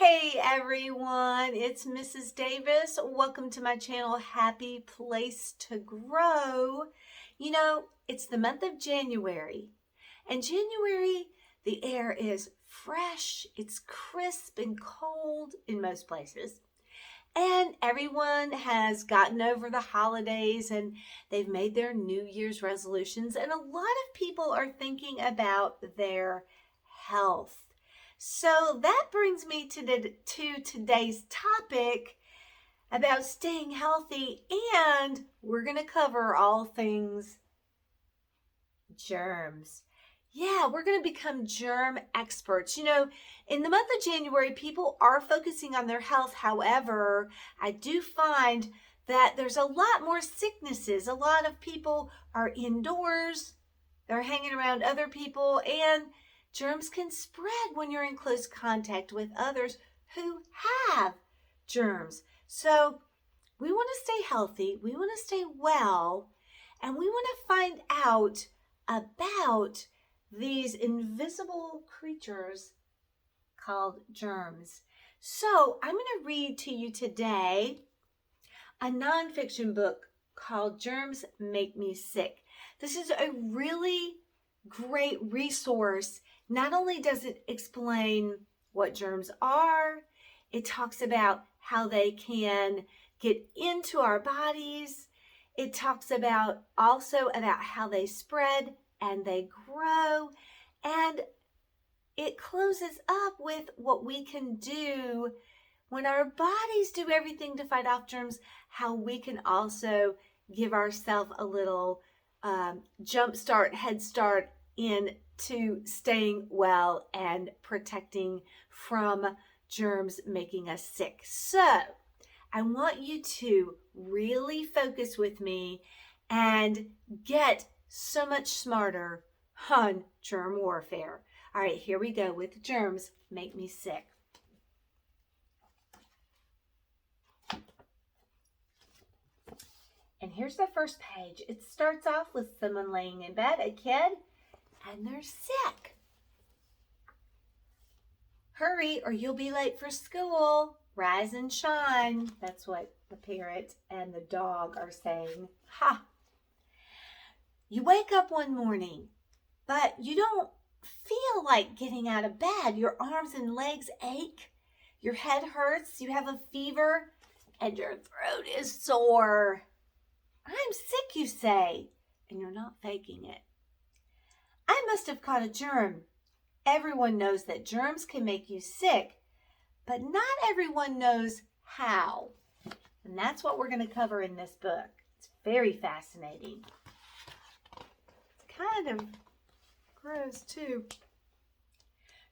Hey everyone, it's Mrs. Davis. Welcome to my channel, Happy Place to Grow. You know, it's the month of January, and January, the air is fresh, it's crisp and cold in most places. And everyone has gotten over the holidays and they've made their New Year's resolutions, and a lot of people are thinking about their health. So that brings me to today's topic about staying healthy, and we're going to cover all things germs. Yeah, we're going to become germ experts. You know, in the month of January, people are focusing on their health. However, I do find that there's a lot more sicknesses. A lot of people are indoors, they're hanging around other people, and germs can spread when you're in close contact with others who have germs. So we want to stay healthy, we want to stay well, and we want to find out about these invisible creatures called germs. So I'm going to read to you today a nonfiction book called Germs Make Me Sick. This is a really great resource. Not only does it explain what germs are, it talks about how they can get into our bodies. It talks about also about how they spread and they grow. And it closes up with what we can do when our bodies do everything to fight off germs, how we can also give ourselves a little jump start, head start into staying well and protecting from germs making us sick. So I want you to really focus with me and get so much smarter on germ warfare. All right, here we go with Germs Make Me Sick. And here's the first page. It starts off with someone laying in bed, a kid, and they're sick. Hurry or you'll be late for school. Rise and shine. That's what the parrot and the dog are saying. Ha! You wake up one morning, but you don't feel like getting out of bed. Your arms and legs ache. Your head hurts. You have a fever, and your throat is sore. I'm sick, you say, and you're not faking it. I must have caught a germ. Everyone knows that germs can make you sick, but not everyone knows how. And that's what we're going to cover in this book. It's very fascinating. It's kind of gross too.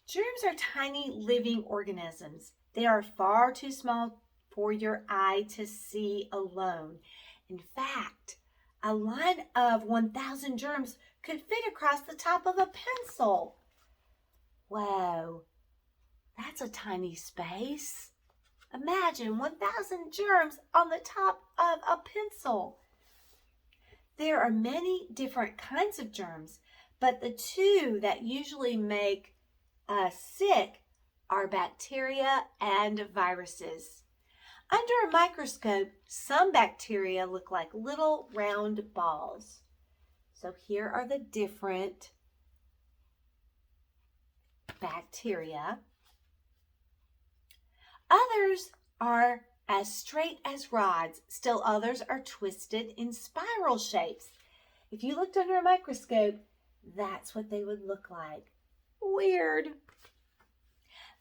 Germs are tiny living organisms. They are far too small for your eye to see alone. In fact, a line of 1,000 germs could fit across the top of a pencil. Whoa, that's a tiny space. Imagine 1,000 germs on the top of a pencil. There are many different kinds of germs, but the two that usually make us sick are bacteria and viruses. Under a microscope, some bacteria look like little round balls. So here are the different bacteria. Others are as straight as rods. Still others are twisted in spiral shapes. If you looked under a microscope, that's what they would look like. Weird.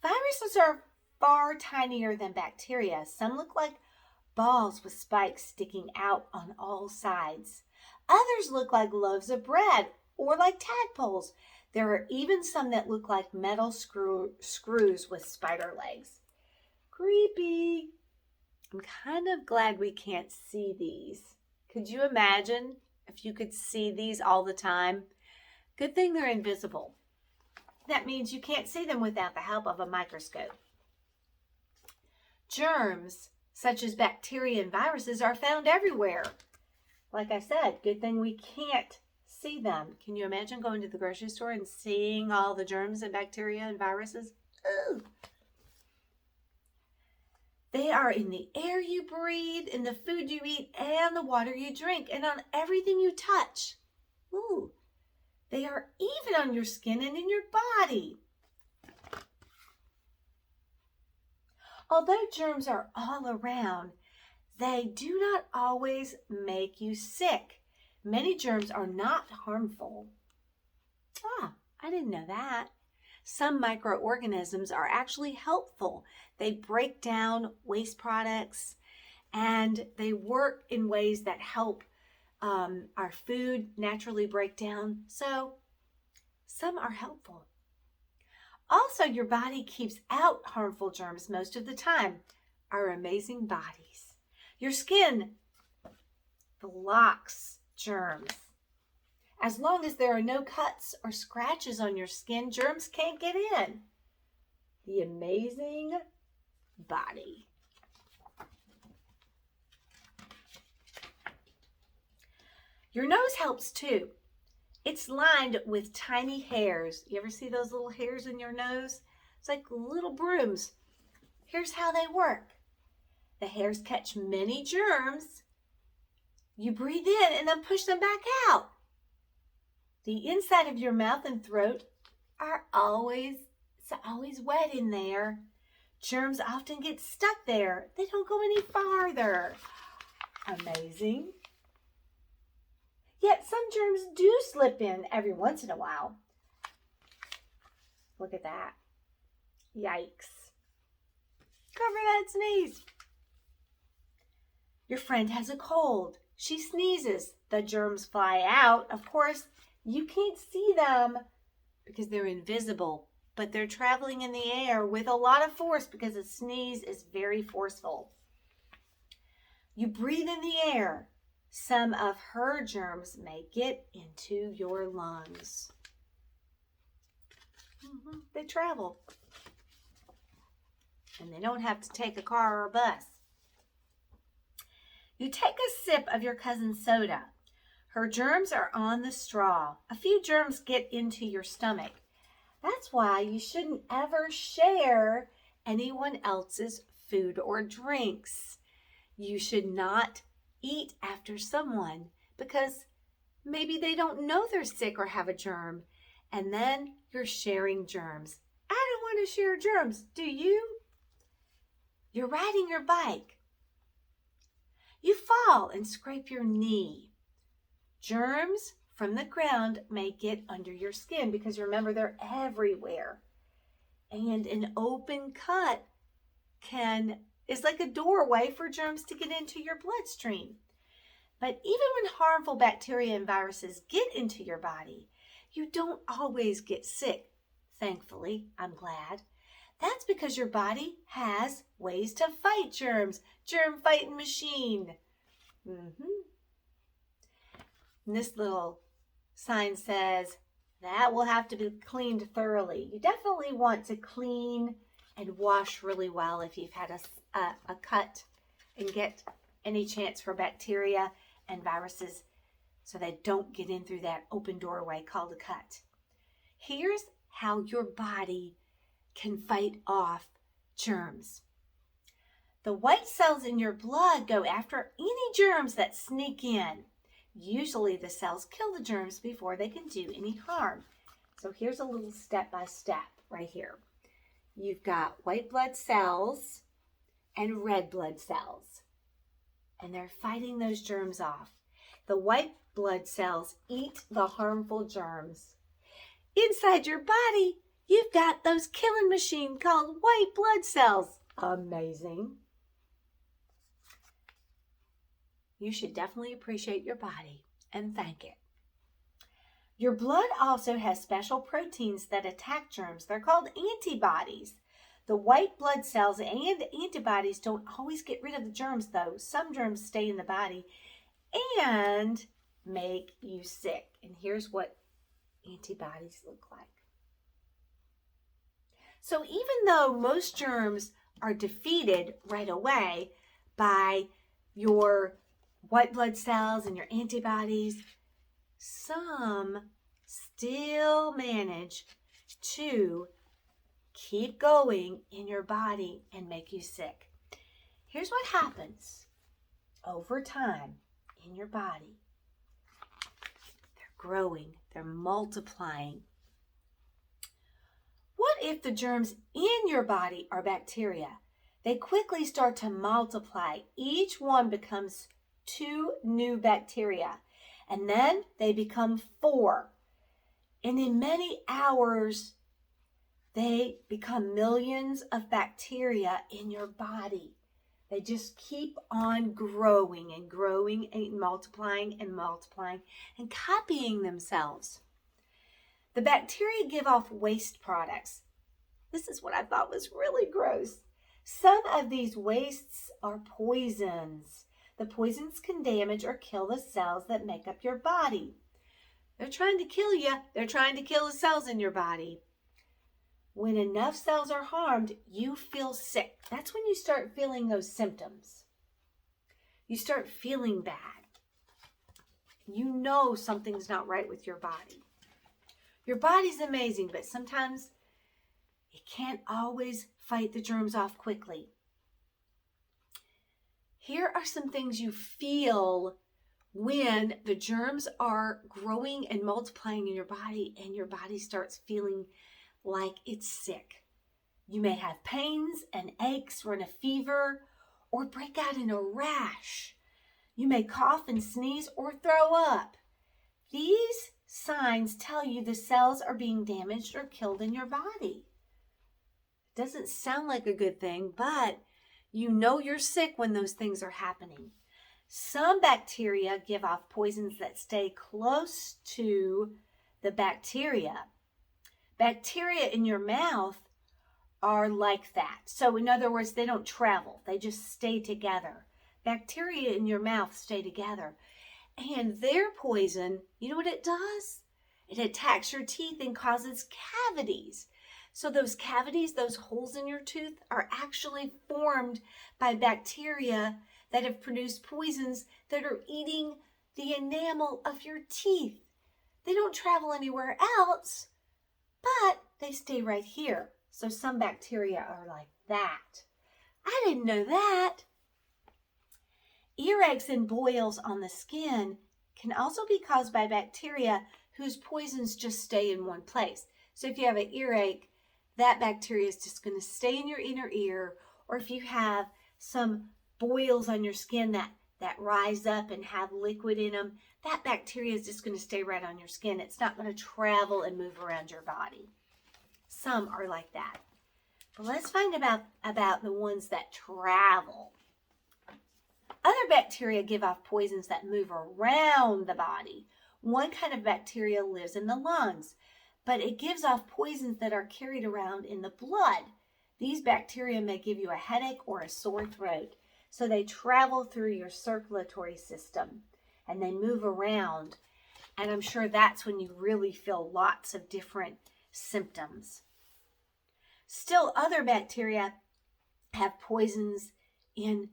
Viruses are far tinier than bacteria. Some look like balls with spikes sticking out on all sides. Others look like loaves of bread or like tadpoles. There are even some that look like metal screws with spider legs. Creepy. I'm kind of glad we can't see these. Could you imagine if you could see these all the time? Good thing they're invisible. That means you can't see them without the help of a microscope. Germs, such as bacteria and viruses, are found everywhere. Like I said, good thing we can't see them. Can you imagine going to the grocery store and seeing all the germs and bacteria and viruses? Ooh. They are in the air you breathe, in the food you eat, and the water you drink, and on everything you touch. Ooh, they are even on your skin and in your body. Although germs are all around, they do not always make you sick. Many germs are not harmful. Ah, I didn't know that. Some microorganisms are actually helpful. They break down waste products and they work in ways that help our food naturally break down. So some are helpful. Also, your body keeps out harmful germs most of the time. Our amazing bodies. Your skin blocks germs. As long as there are no cuts or scratches on your skin, germs can't get in. The amazing body. Your nose helps too. It's lined with tiny hairs. You ever see those little hairs in your nose? It's like little brooms. Here's how they work. The hairs catch many germs. You breathe in and then push them back out. The inside of your mouth and throat are always wet in there. Germs often get stuck there. They don't go any farther. Amazing. Yet some germs do slip in every once in a while. Look at that. Yikes. Cover that sneeze. Your friend has a cold. She sneezes. The germs fly out. Of course, you can't see them because they're invisible, but they're traveling in the air with a lot of force because a sneeze is very forceful. You breathe in the air. Some of her germs may get into your lungs. They travel. And they don't have to take a car or a bus. You take a sip of your cousin's soda. Her germs are on the straw. A few germs get into your stomach. That's why you shouldn't ever share anyone else's food or drinks. You should not eat after someone because maybe they don't know they're sick or have a germ, and then you're sharing germs. I don't want to share germs, do you? You're riding your bike. You fall and scrape your knee. Germs from the ground may get under your skin because remember they're everywhere. And an open cut is like a doorway for germs to get into your bloodstream. But even when harmful bacteria and viruses get into your body, you don't always get sick. Thankfully, I'm glad. That's because your body has ways to fight germs. Germ fighting machine. And this little sign says that will have to be cleaned thoroughly. You definitely want to clean and wash really well if you've had a cut and get any chance for bacteria and viruses so they don't get in through that open doorway called a cut. Here's how your body can fight off germs. The white cells in your blood go after any germs that sneak in. Usually the cells kill the germs before they can do any harm. So here's a little step-by-step right here. You've got white blood cells and red blood cells, and they're fighting those germs off. The white blood cells eat the harmful germs. Inside your body, you've got those killing machines called white blood cells. Amazing. You should definitely appreciate your body and thank it. Your blood also has special proteins that attack germs. They're called antibodies. The white blood cells and antibodies don't always get rid of the germs, though. Some germs stay in the body and make you sick. And here's what antibodies look like. So even though most germs are defeated right away by your white blood cells and your antibodies, some still manage to keep going in your body and make you sick. Here's what happens over time in your body. They're growing, they're multiplying. What if the germs in your body are bacteria? They quickly start to multiply. Each one becomes 2 new bacteria, and then they become 4. And in many hours, they become millions of bacteria in your body. They just keep on growing and growing and multiplying and copying themselves. The bacteria give off waste products. This is what I thought was really gross. Some of these wastes are poisons. The poisons can damage or kill the cells that make up your body. They're trying to kill you. They're trying to kill the cells in your body. When enough cells are harmed, you feel sick. That's when you start feeling those symptoms. You start feeling bad. You know something's not right with your body. Your body's amazing, but sometimes it can't always fight the germs off quickly. Here are some things you feel when the germs are growing and multiplying in your body and your body starts feeling like it's sick. You may have pains and aches, run a fever, or break out in a rash. You may cough and sneeze or throw up. These signs tell you the cells are being damaged or killed in your body. It doesn't sound like a good thing, but you know you're sick when those things are happening. Some bacteria give off poisons that stay close to the bacteria. Bacteria in your mouth are like that. So in other words, they don't travel. They just stay together. Bacteria in your mouth stay together. And their poison, you know what it does? It attacks your teeth and causes cavities. So those cavities, those holes in your tooth, are actually formed by bacteria that have produced poisons that are eating the enamel of your teeth. They don't travel anywhere else, but they stay right here. So some bacteria are like that. I didn't know that. Earaches and boils on the skin can also be caused by bacteria whose poisons just stay in one place. So if you have an earache, that bacteria is just going to stay in your inner ear. Or if you have some boils on your skin that rise up and have liquid in them, that bacteria is just going to stay right on your skin. It's not going to travel and move around your body. Some are like that. But let's find about the ones that travel. Other bacteria give off poisons that move around the body. One kind of bacteria lives in the lungs, but it gives off poisons that are carried around in the blood. These bacteria may give you a headache or a sore throat. So they travel through your circulatory system and they move around. And I'm sure that's when you really feel lots of different symptoms. Still, other bacteria have poisons in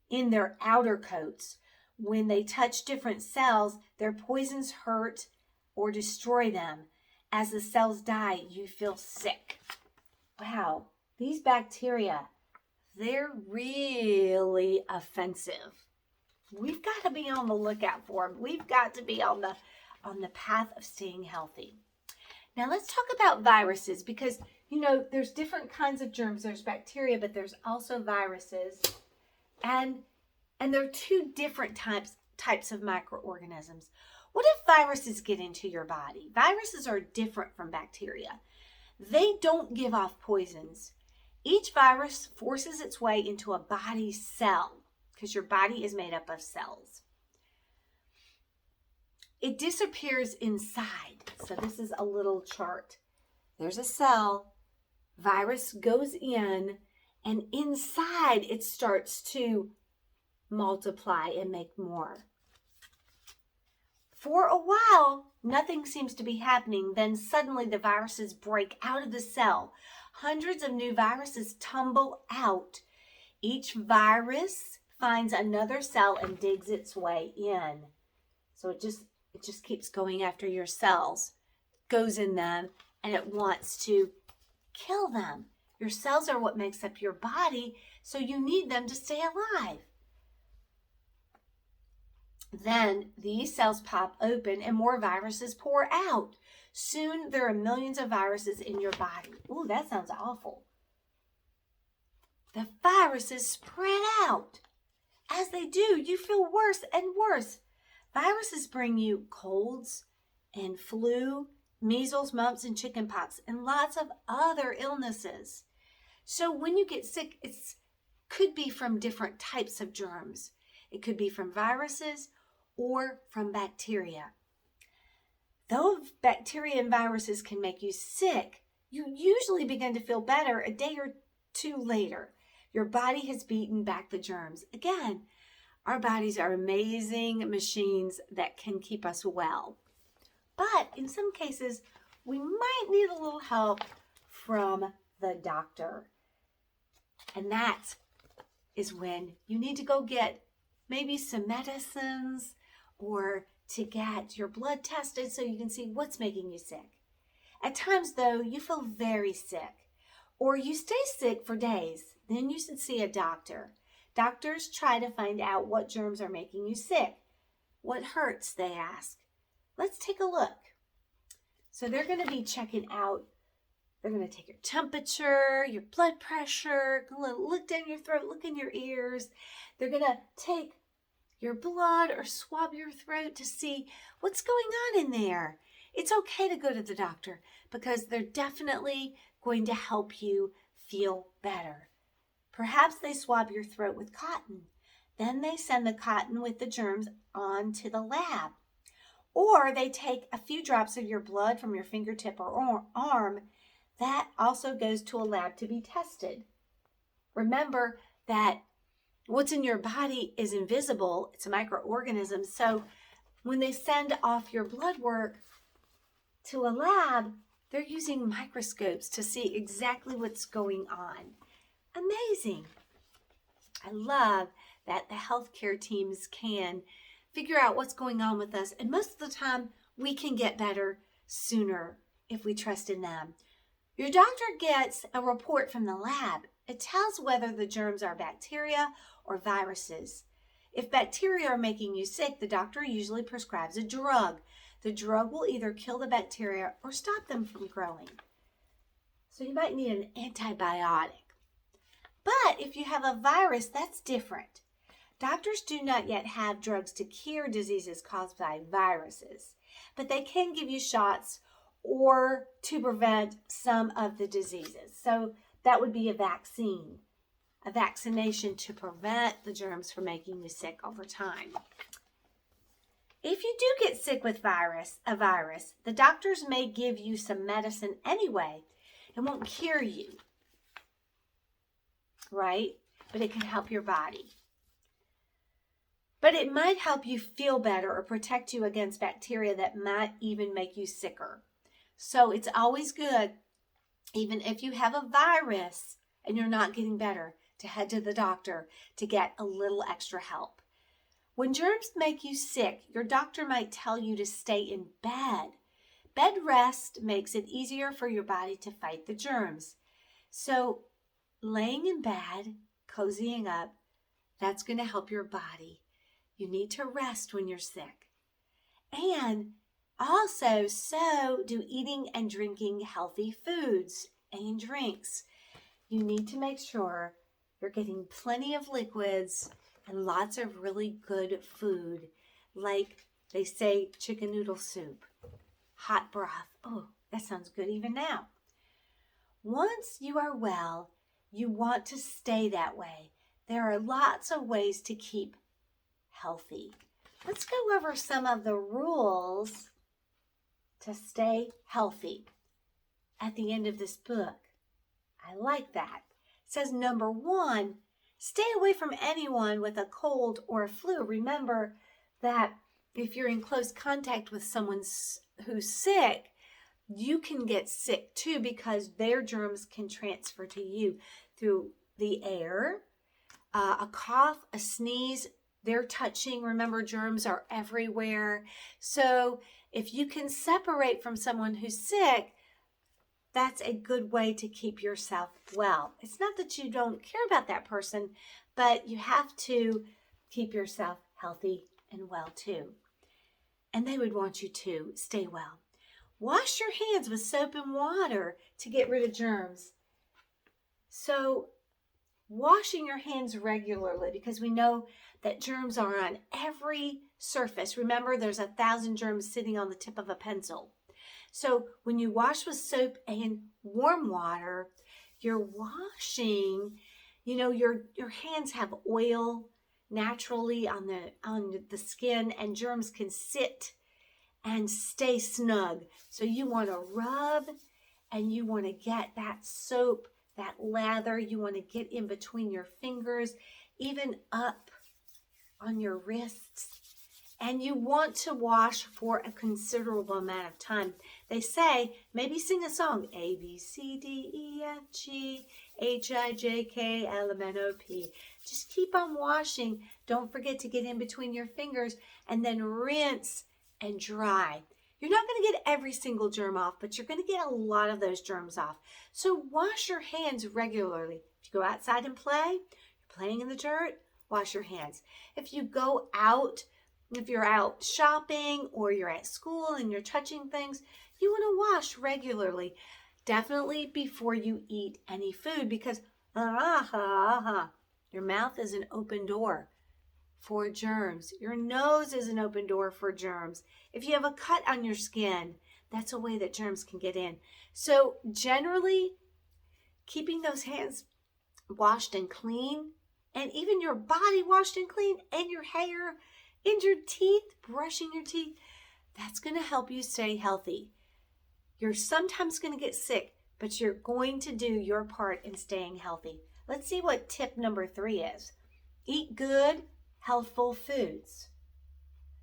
their outer coats. When they touch different cells, their poisons hurt or destroy them. As the cells die, you feel sick. Wow, these bacteria, they're really offensive. We've got to be on the lookout for them. We've got to be on the path of staying healthy. Now let's talk about viruses because, you know, there's different kinds of germs. There's bacteria, but there's also viruses. And there are 2 different types of microorganisms. What if viruses get into your body? Viruses are different from bacteria. They don't give off poisons. Each virus forces its way into a body cell because your body is made up of cells. It disappears inside. So this is a little chart. There's a cell, virus goes in, and inside it starts to multiply and make more. For a while, nothing seems to be happening. Then suddenly the viruses break out of the cell. Hundreds of new viruses tumble out. Each virus finds another cell and digs its way in. So it just keeps going after your cells, goes in them, and it wants to kill them. Your cells are what makes up your body, so you need them to stay alive. Then these cells pop open and more viruses pour out. Soon there are millions of viruses in your body. Ooh, that sounds awful. The viruses spread out. As they do, you feel worse and worse. Viruses bring you colds and flu, measles, mumps, and chickenpox, and lots of other illnesses. So when you get sick, it could be from different types of germs. It could be from viruses or from bacteria. Though bacteria and viruses can make you sick, you usually begin to feel better a day or two later. Your body has beaten back the germs. Again, our bodies are amazing machines that can keep us well. But in some cases, we might need a little help from the doctor. And that is when you need to go get maybe some medicines or to get your blood tested so you can see what's making you sick. At times, though, you feel very sick or you stay sick for days. Then you should see a doctor. Doctors try to find out what germs are making you sick. What hurts, they ask. Let's take a look. So they're going to be checking out. They're going to take your temperature, your blood pressure, look down your throat, look in your ears. They're going to take your blood or swab your throat to see what's going on in there. It's okay to go to the doctor because they're definitely going to help you feel better. Perhaps they swab your throat with cotton. Then they send the cotton with the germs on to the lab. Or they take a few drops of your blood from your fingertip or arm. That also goes to a lab to be tested. Remember that what's in your body is invisible. It's a microorganism. So when they send off your blood work to a lab, they're using microscopes to see exactly what's going on. Amazing. I love that the healthcare teams can figure out what's going on with us. And most of the time, we can get better sooner if we trust in them. Your doctor gets a report from the lab. It tells whether the germs are bacteria or viruses. If bacteria are making you sick, the doctor usually prescribes a drug. The drug will either kill the bacteria or stop them from growing. So you might need an antibiotic. But if you have a virus, that's different. Doctors do not yet have drugs to cure diseases caused by viruses, but they can give you shots or to prevent some of the diseases. So that would be a vaccination to prevent the germs from making you sick over time. If you do get sick with a virus, the doctors may give you some medicine anyway. It won't cure you, right? But it can help your body. But it might help you feel better or protect you against bacteria that might even make you sicker. So it's always good, even if you have a virus and you're not getting better, to head to the doctor to get a little extra help. When germs make you sick, your doctor might tell you to stay in bed. Bed rest makes it easier for your body to fight the germs. So laying in bed, cozying up, that's going to help your body. You need to rest when you're sick. And also, so do eating and drinking healthy foods and drinks. You need to make sure you're getting plenty of liquids and lots of really good food, like they say chicken noodle soup, hot broth. Oh, that sounds good even now. Once you are well, you want to stay that way. There are lots of ways to keep healthy. Let's go over some of the rules to stay healthy at the end of this book. I like that. It says, number 1, stay away from anyone with a cold or a flu. Remember that if you're in close contact with someone who's sick, you can get sick too because their germs can transfer to you through the air, a cough, a sneeze. They're touching. Remember, germs are everywhere. So if you can separate from someone who's sick, that's a good way to keep yourself well. It's not that you don't care about that person, but you have to keep yourself healthy and well too. And they would want you to stay well. Wash your hands with soap and water to get rid of germs. So washing your hands regularly, because we know that germs are on every surface. Remember, there's 1,000 germs sitting on the tip of a pencil. So when you wash with soap and warm water, you're washing, your hands have oil naturally on the skin, and germs can sit and stay snug. So you want to rub, and you want to get that soap, that lather, you want to get in between your fingers, even up on your wrists. And you want to wash for a considerable amount of time. They say, maybe sing a song, A, B, C, D, E, F, G, H, I, J, K, L, M, N, O, P. Just keep on washing. Don't forget to get in between your fingers, and then rinse and dry. You're not going to get every single germ off, but you're going to get a lot of those germs off. So wash your hands regularly. If you go outside and play, you're playing in the dirt, wash your hands. If you go out, if you're out shopping or you're at school and you're touching things, you want to wash regularly. Definitely before you eat any food, because your mouth is an open door for germs. Your nose is an open door for germs. If you have a cut on your skin, that's a way that germs can get in. So generally, keeping those hands washed and clean, and even your body washed and clean, and your hair, and your teeth, brushing your teeth, that's going to help you stay healthy. You're sometimes going to get sick, but you're going to do your part in staying healthy. Let's see what tip number 3 is. Eat good, healthful foods.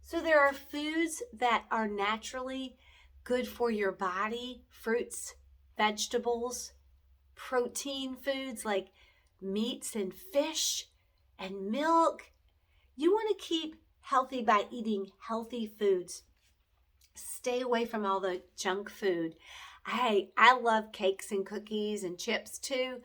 So there are foods that are naturally good for your body, fruits, vegetables, protein foods like meats and fish and milk. You want to keep healthy by eating healthy foods. Stay away from all the junk food. I love cakes and cookies and chips too,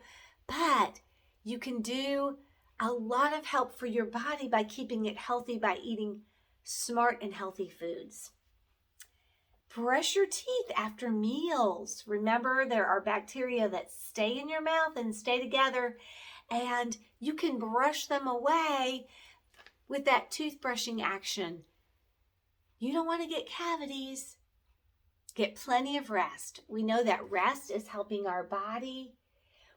but you can do a lot of help for your body by keeping it healthy by eating smart and healthy foods. Brush your teeth after meals. Remember, there are bacteria that stay in your mouth and stay together, and you can brush them away with that toothbrushing action. You don't want to get cavities. Get plenty of rest. We know that rest is helping our body.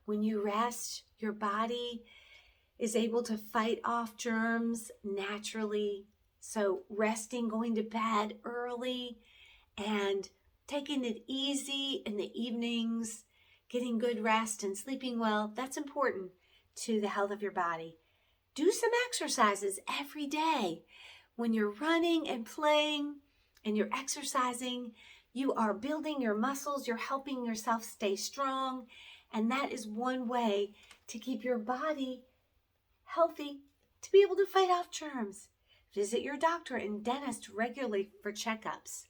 When you rest, your body is able to fight off germs naturally. So resting, going to bed early, and taking it easy in the evenings, getting good rest and sleeping well, that's important to the health of your body. Do some exercises every day. When you're running and playing and you're exercising, you are building your muscles, you're helping yourself stay strong, and that is one way to keep your body healthy, to be able to fight off germs. Visit your doctor and dentist regularly for checkups.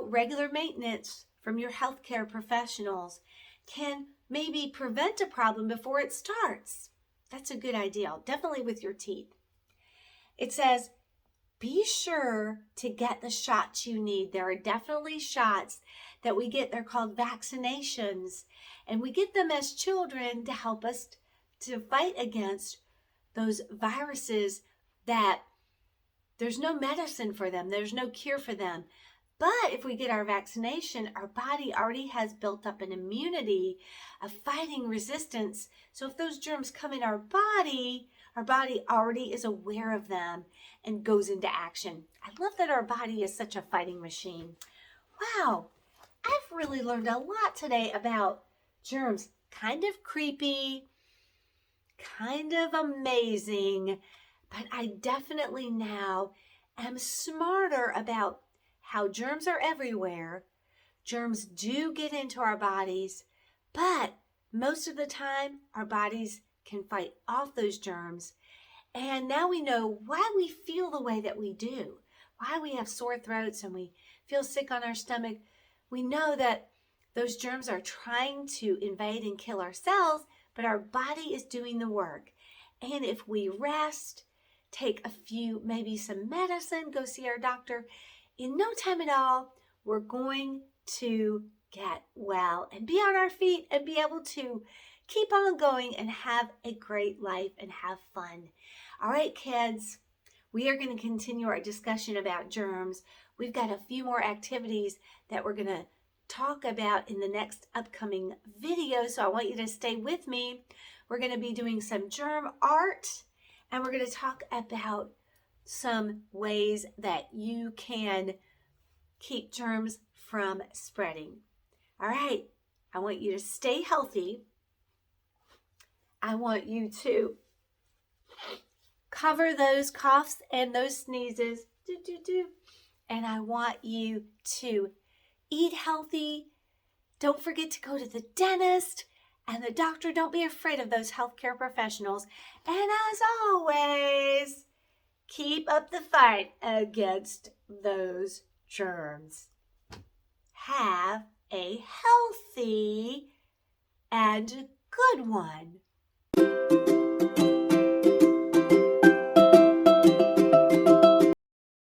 Regular maintenance from your healthcare professionals can maybe prevent a problem before it starts. That's a good idea, definitely with your teeth. It says, be sure to get the shots you need. There are definitely shots that we get. They're called vaccinations, and we get them as children to help us to fight against those viruses that there's no medicine for them. There's no cure for them. But if we get our vaccination, our body already has built up an immunity of fighting resistance. So if those germs come in our body already is aware of them and goes into action. I love that our body is such a fighting machine. Wow, I've really learned a lot today about germs. Kind of creepy, kind of amazing, but I definitely now am smarter about how germs are everywhere. Germs do get into our bodies, but most of the time our bodies can fight off those germs. And now we know why we feel the way that we do, why we have sore throats and we feel sick on our stomach. We know that Those germs are trying to invade and kill our cells, but our body is doing the work. And if we rest, take a few, maybe some medicine, go see our doctor, in no time at all, we're going to get well and be on our feet and be able to keep on going and have a great life and have fun. All right, kids, we are going to continue our discussion about germs. We've got a few more activities that we're going to talk about in the next upcoming video, so I want you to stay with me. We're going to be doing some germ art, and we're going to talk about some ways that you can keep germs from spreading. All right, I want you to stay healthy. I want you to cover those coughs and those sneezes, and I want you to eat healthy. Don't forget to go to the dentist and the doctor. Don't be afraid of those healthcare professionals. And as always, keep up the fight against those germs. Have a healthy and good one.